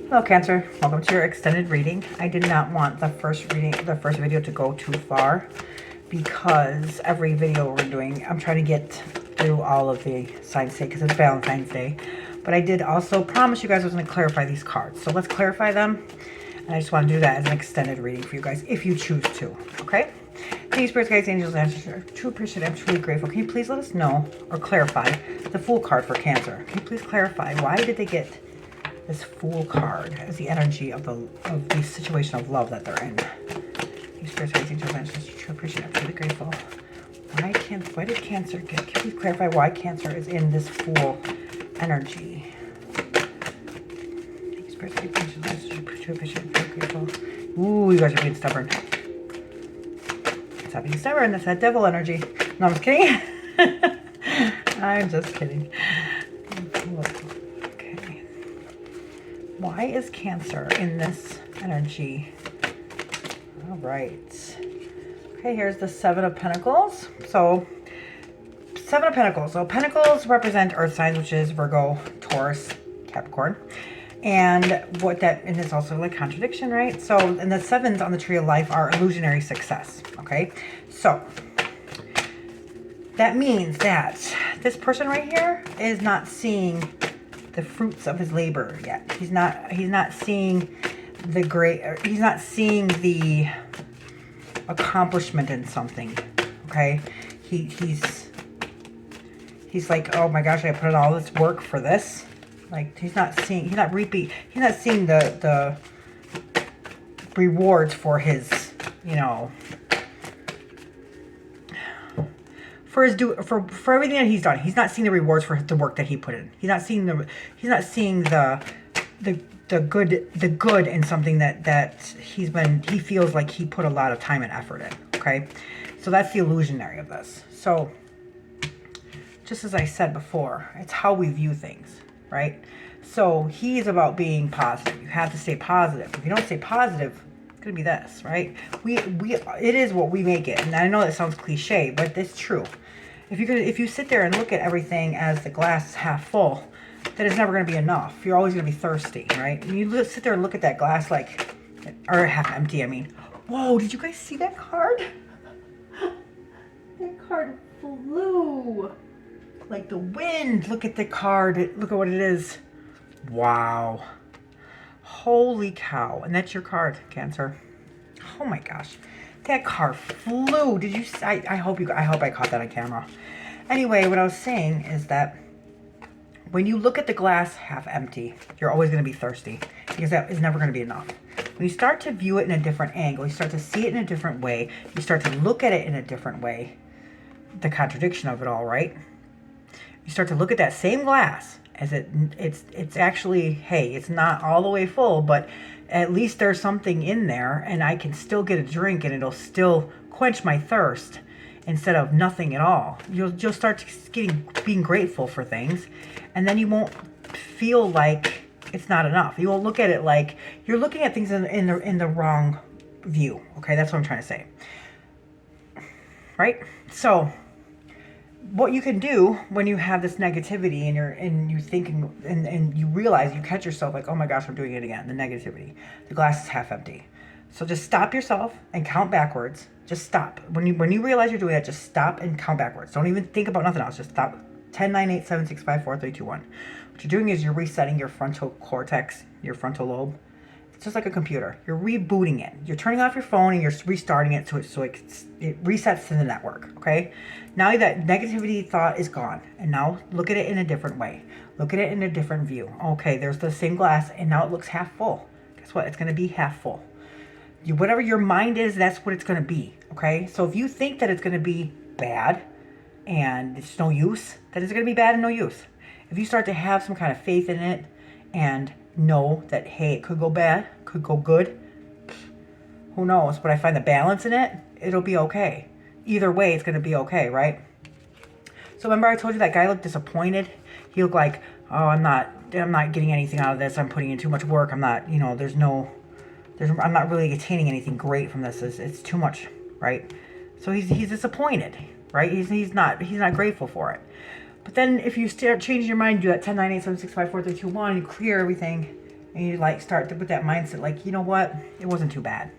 Hello Cancer, welcome to your extended reading. I did not want the first video to go too far because every video we're doing, I'm trying to get through all of the signs today because it's Valentine's Day. But I did also promise you guys I was going to clarify these cards. So let's clarify them. And I just want to do that as an extended reading for you guys if you choose to. Okay? Thank spirits, guides, angels, ancestors. True appreciative. I'm truly grateful. Can you please let us know or clarify the Fool card for Cancer? Can you please clarify why did they get this Fool card as the energy of the situation of love that they're in? These spirits, guides, angels, ancestors. True appreciative. I'm truly grateful. Why did Cancer get? Can you please clarify why Cancer is in this Fool energy? These spirits, guides, angels, ancestors. True appreciative. I'm truly grateful. Ooh, you guys are being stubborn. Stop being stubborn. That's that devil energy. No, I'm just kidding. I'm just kidding. Okay. Why is Cancer in this energy? All right. Okay, here's the Seven of Pentacles. So, Seven of Pentacles. So, Pentacles represent earth signs, which is Virgo, Taurus, Capricorn. And and it's also like contradiction, right? So, and the sevens on the tree of life are illusionary success, okay? So, that means that this person right here is not seeing the fruits of his labor yet. He's not seeing he's not seeing the accomplishment in something, okay? He's like, oh my gosh, I put in all this work for this. Like, he's not seeing the rewards for his, for everything that he's done. He's not seeing the rewards for the work that he put in. He's not seeing the good in something that he feels like he put a lot of time and effort in. Okay? So that's the illusionary of this. So just as I said before, it's how we view things. Right? So he's about being positive. You have to stay positive. If you don't stay positive, it's gonna be this, right? It is what we make it. And I know that sounds cliche, but it's true. If you sit there and look at everything as the glass is half full, then it's never gonna be enough. You're always gonna be thirsty, right? And you sit there and look at that glass or half empty, I mean. Whoa, did you guys see that card? That card flew like the wind. Look at the card. Look at what it is. Wow. Holy cow. And that's your card, Cancer. Oh my gosh. That card flew. Did you I hope I caught that on camera. Anyway, what I was saying is that when you look at the glass half empty, you're always going to be thirsty because that is never going to be enough. When you start to view it in a different angle, you start to see it in a different way, you start to look at it in a different way, the contradiction of it all, right? You start to look at that same glass as it's actually, hey, it's not all the way full, but at least there's something in there and I can still get a drink and it'll still quench my thirst instead of nothing at all. You'll start being grateful for things, and then you won't feel like it's not enough. You won't look at it like you're looking at things in the wrong view. Okay, that's what I'm trying to say. Right? So what you can do when you have this negativity and you think and you realize, you catch yourself like, oh my gosh, I'm doing it again, the negativity. The glass is half empty. So just stop yourself and count backwards. Just stop. When you realize you're doing that, just stop and count backwards. Don't even think about nothing else. Just stop. 10, 9, 8, 7, 6, 5, 4, 3, 2, 1. What you're doing is you're resetting your frontal cortex, your frontal lobe. It's just like a computer. You're rebooting it. You're turning off your phone and you're restarting it so it resets to the network, okay? Now that negativity thought is gone. And now look at it in a different way. Look at it in a different view. Okay, there's the same glass and now it looks half full. Guess what? It's going to be half full. Whatever your mind is, that's what it's going to be, okay? So if you think that it's going to be bad and it's no use, then it's going to be bad and no use. If you start to have some kind of faith in it and know that, hey, it could go bad, could go good, who knows? But I find the balance in it, it'll be okay. Either way, it's going to be okay, right? So remember I told you that guy looked disappointed? He looked like, oh, I'm not getting anything out of this. I'm putting in too much work. I'm not, I'm not really attaining anything great from this. It's too much, right? So he's disappointed, right? He's not grateful for it. But then if you start changing your mind, do that 10, 9, 8, 7, 6, 5, 4, 3, 2, 1, you clear everything, And you like start to put that mindset like, you know what? It wasn't too bad.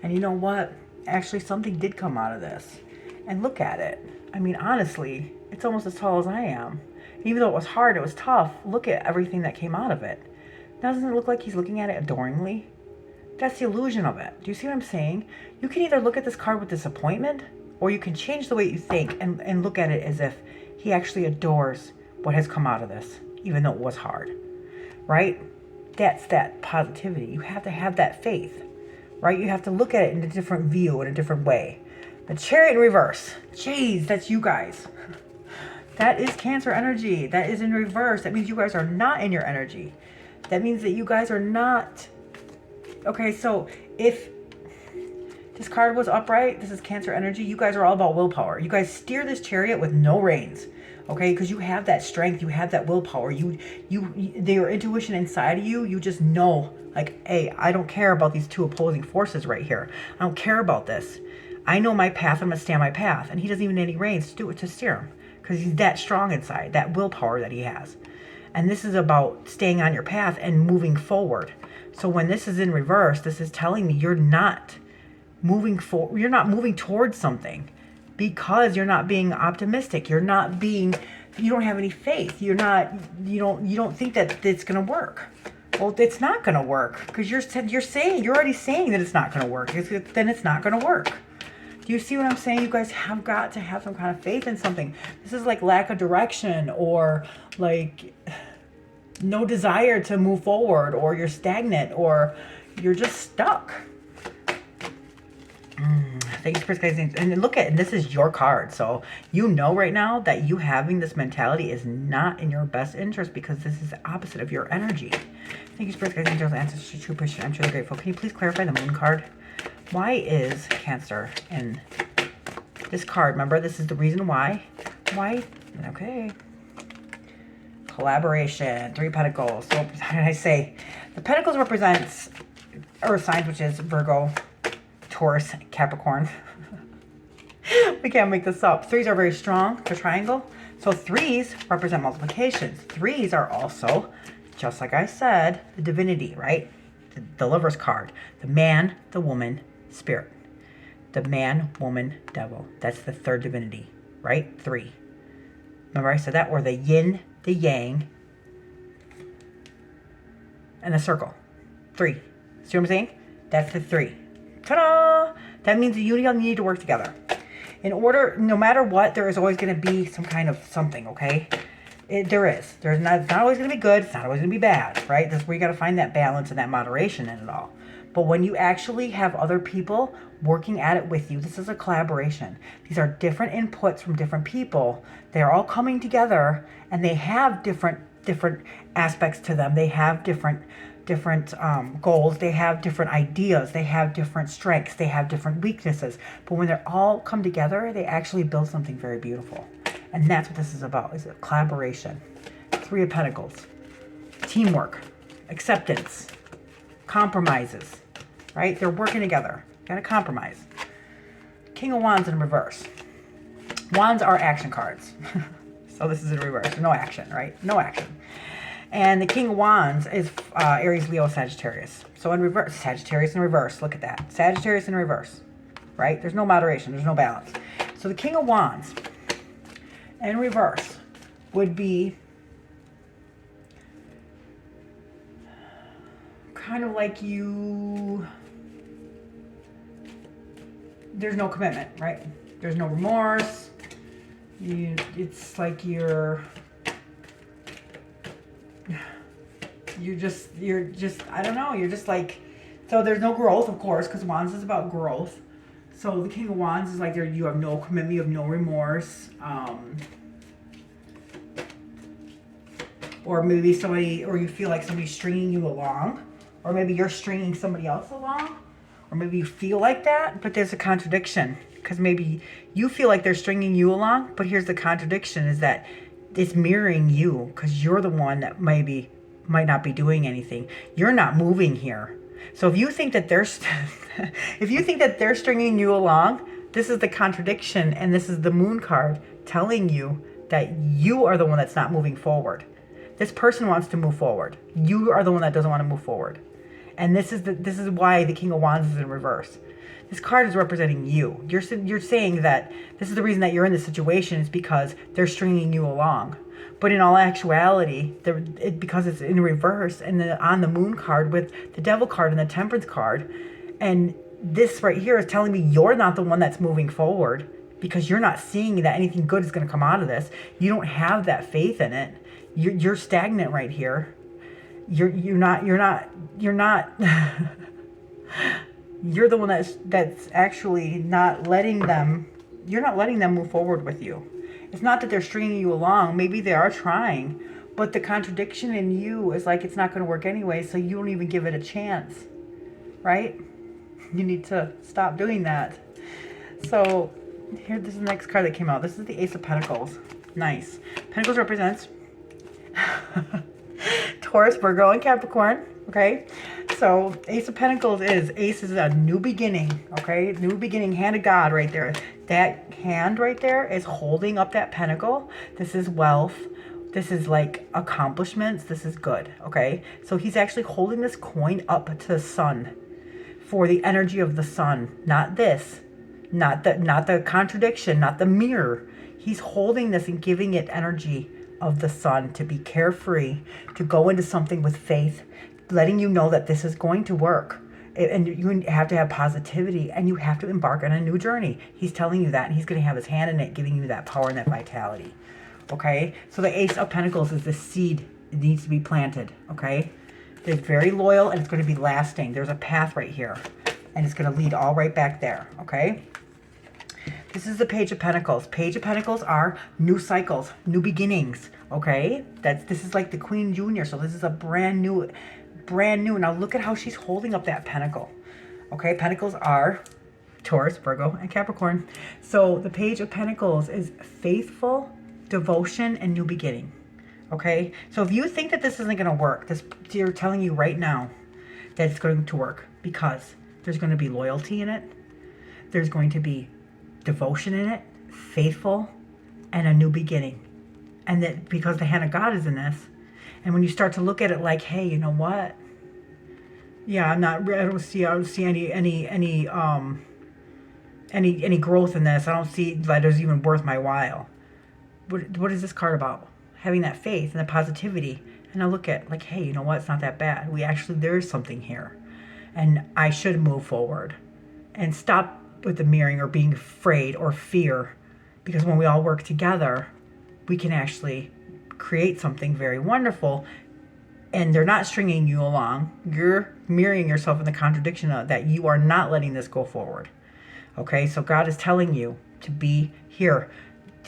And you know what? Actually, something did come out of this. And look at it. I mean, honestly, it's almost as tall as I am. Even though it was hard, it was tough. Look at everything that came out of it. Doesn't it look like he's looking at it adoringly? That's the illusion of it. Do you see what I'm saying? You can either look at this card with disappointment, or you can change the way you think and look at it as if he actually adores what has come out of this, even though it was hard, right? That's that positivity. You have to have that faith, right? You have to look at it in a different view, in a different way. The Chariot in reverse. Jeez, that's you guys. That is Cancer energy. That is in reverse. That means you guys are not in your energy. That means that you guys are not. Okay, so if this card was upright, this is Cancer energy, you guys are all about willpower. You guys steer this Chariot with no reins. Okay, because you have that strength, you have that willpower. Your intuition inside of you, you just know, like, hey, I don't care about these two opposing forces right here. I don't care about this. I know my path, I'm gonna stay on my path. And he doesn't even need any reins to do it, to steer him. Because he's that strong inside, that willpower that he has. And this is about staying on your path and moving forward. So when this is in reverse, this is telling me you're not moving forward, you're not moving towards something because you're not being optimistic. You don't have any faith. You don't think that it's going to work. Well, it's not going to work because you're already saying that it's not going to work. Then it's not going to work. Do you see what I'm saying? You guys have got to have some kind of faith in something. This is like lack of direction, or like no desire to move forward, or you're stagnant, or you're just stuck. Thank you for guys. And look at, this is your card. So you know right now that you having this mentality is not in your best interest, because this is the opposite of your energy. Thank you, Spirit, guys, angels, ancestors, true Christian. I'm truly grateful. Can you please clarify the Moon card? Why is Cancer in this card? Remember, this is the reason why. Why? Okay. Collaboration, 3 Pentacles. So how did I say? The Pentacles represents Earth signs, which is Virgo, Taurus, Capricorn. We can't make this up. 3s are very strong. The triangle. So 3s represent multiplications. 3s are also, just like I said, the divinity, right? The Lover's card. The man, the woman, spirit. The man, woman, devil. That's the 3rd divinity, right? 3. Remember I said that? Or the yin, the yang, and the circle. 3. See what I'm saying? That's the 3. Ta-da! That means that you need to work together. In order, no matter what, there is always going to be some kind of something, okay? There is. It's not always going to be good. It's not always going to be bad, right? That's where you got to find that balance and that moderation in it all. But when you actually have other people working at it with you, this is a collaboration. These are different inputs from different people. They're all coming together, and they have different aspects to them. They have different goals. They have different ideas. They have different strengths. They have different weaknesses. But when they're all come together, they actually build something very beautiful. And that's what this is about, is a collaboration. 3 of Pentacles. Teamwork. Acceptance. Compromises. Right? They're working together. Gotta compromise. King of Wands in reverse. Wands are action cards. So this is in reverse. No action, right? No action. And the King of Wands is Aries, Leo, Sagittarius. So in reverse, Sagittarius in reverse. Look at that. Sagittarius in reverse. Right? There's no moderation. There's no balance. So the King of Wands in reverse would be kind of like there's no commitment, right? There's no remorse. It's like you're just, I don't know, you're just like, so there's no growth, of course, because Wands is about growth. So the King of Wands is like you have no commitment, you have no remorse. Or maybe you feel like somebody's stringing you along, or maybe you're stringing somebody else along, or maybe you feel like that, but there's a contradiction, because maybe you feel like they're stringing you along, but here's the contradiction, is that it's mirroring you, because you're the one that might not be doing anything. You're not moving here. So if you think that they're stringing you along, this is the contradiction, and this is the Moon card telling you that you are the one that's not moving forward. This person wants to move forward. You are the one that doesn't want to move forward. And this is why the King of Wands is in reverse. This card is representing you. You're saying that this is the reason that you're in this situation is because they're stringing you along. But in all actuality, because it's in reverse and on the Moon card with the Devil card and the Temperance card, and this right here is telling me you're not the one that's moving forward because you're not seeing that anything good is going to come out of this. You don't have that faith in it. You're stagnant right here. You're not you're the one that's actually not letting them, you're not letting them move forward with you. It's not that they're stringing you along. Maybe they are trying, but the contradiction in you is like, it's not going to work anyway, so you don't even give it a chance, right? You need to stop doing that. So here, this is the next card that came out. This is the Ace of Pentacles. Nice. Pentacles represents Taurus, Virgo, and Capricorn. Okay, so Ace of Pentacles Ace is a new beginning. Okay, new beginning, hand of God right there. That hand right there is holding up that pentacle. This is wealth. This is like accomplishments. This is good. Okay, so he's actually holding this coin up to the sun for the energy of the sun. Not this, not the contradiction, not the mirror. He's holding this and giving it energy of the sun to be carefree, to go into something with faith, letting you know that this is going to work. And you have to have positivity, and you have to embark on a new journey. He's telling you that, and he's going to have his hand in it, giving you that power and that vitality. Okay? So the Ace of Pentacles is the seed. It needs to be planted. Okay? It's very loyal, and it's going to be lasting. There's a path right here, and it's going to lead all right back there. Okay? This is the Page of Pentacles. Page of Pentacles are new cycles, new beginnings. Okay? This is like the Queen Junior, so this is a brand new. Now look at how she's holding up that pentacle. Okay, pentacles are Taurus, Virgo, and Capricorn. So the Page of Pentacles is faithful, devotion, and new beginning. Okay, so if you think that this isn't going to work, you're telling you right now that it's going to work, because there's going to be loyalty in it. There's going to be devotion in it, faithful, and a new beginning. And that because the hand of God is in this. And when you start to look at it like, hey, you know what? Yeah, I don't see any growth in this. I don't see that it's even worth my while. What is this card about? Having that faith and the positivity. And I look at like, hey, you know what? It's not that bad. There is something here. And I should move forward. And stop with the mirroring or being afraid or fear. Because when we all work together, we can actually create something very wonderful, and they're not stringing you along. You're mirroring yourself in the contradiction of that you are not letting this go forward. Okay, so God is telling you to be here.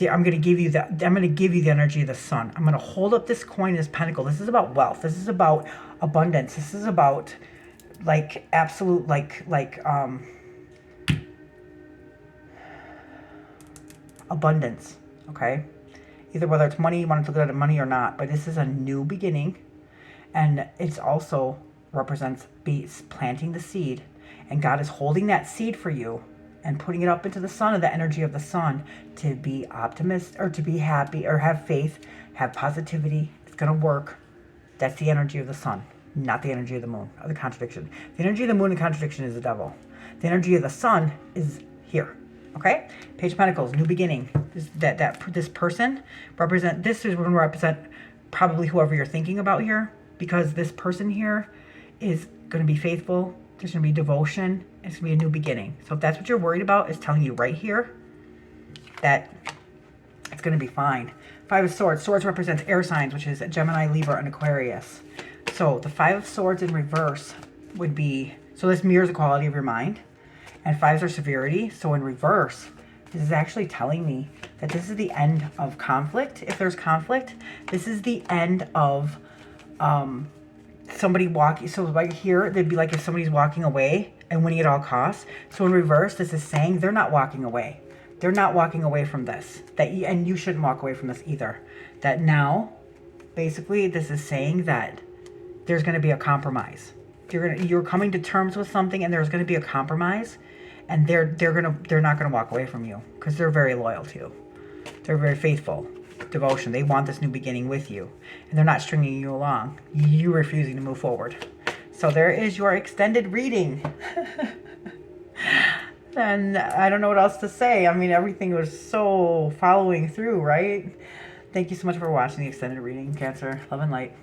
I'm going to give you the energy of the sun. I'm going to hold up this coin, this pentacle. This is about wealth. This is about abundance. This is about like absolute abundance. Okay. Either whether it's money, you want to look at it money or not, but this is a new beginning, and it's also represents planting the seed, and God is holding that seed for you and putting it up into the sun, of the energy of the sun, to be optimist or to be happy or have faith, have positivity. It's going to work. That's the energy of the sun, not the energy of the moon, or the contradiction. The energy of the moon and contradiction is the devil. The energy of the sun is here. Okay, Page of Pentacles, new beginning. This person this is going to represent probably whoever you're thinking about here, because this person here is going to be faithful. There's going to be devotion. It's going to be a new beginning. So if that's what you're worried about, it's telling you right here that it's going to be fine. Five of Swords. Swords represents air signs, which is Gemini, Libra, and Aquarius. So the Five of Swords in reverse would be, so this mirrors the quality of your mind. And fives are severity. So in reverse, this is actually telling me that this is the end of conflict. If there's conflict, this is the end of somebody walking. So like here, they'd be like if somebody's walking away and winning at all costs. So in reverse, this is saying they're not walking away. They're not walking away from this. And you shouldn't walk away from this either. That now, basically, this is saying that there's going to be a compromise. You're coming to terms with something, and there's going to be a compromise. And they're not gonna walk away from you, because they're very loyal to you. They're very faithful. devotion. They want this new beginning with you. And they're not stringing you along. You're refusing to move forward. So there is your extended reading. And I don't know what else to say. I mean, everything was so following through, right? Thank you so much for watching the extended reading, Cancer. Love and light.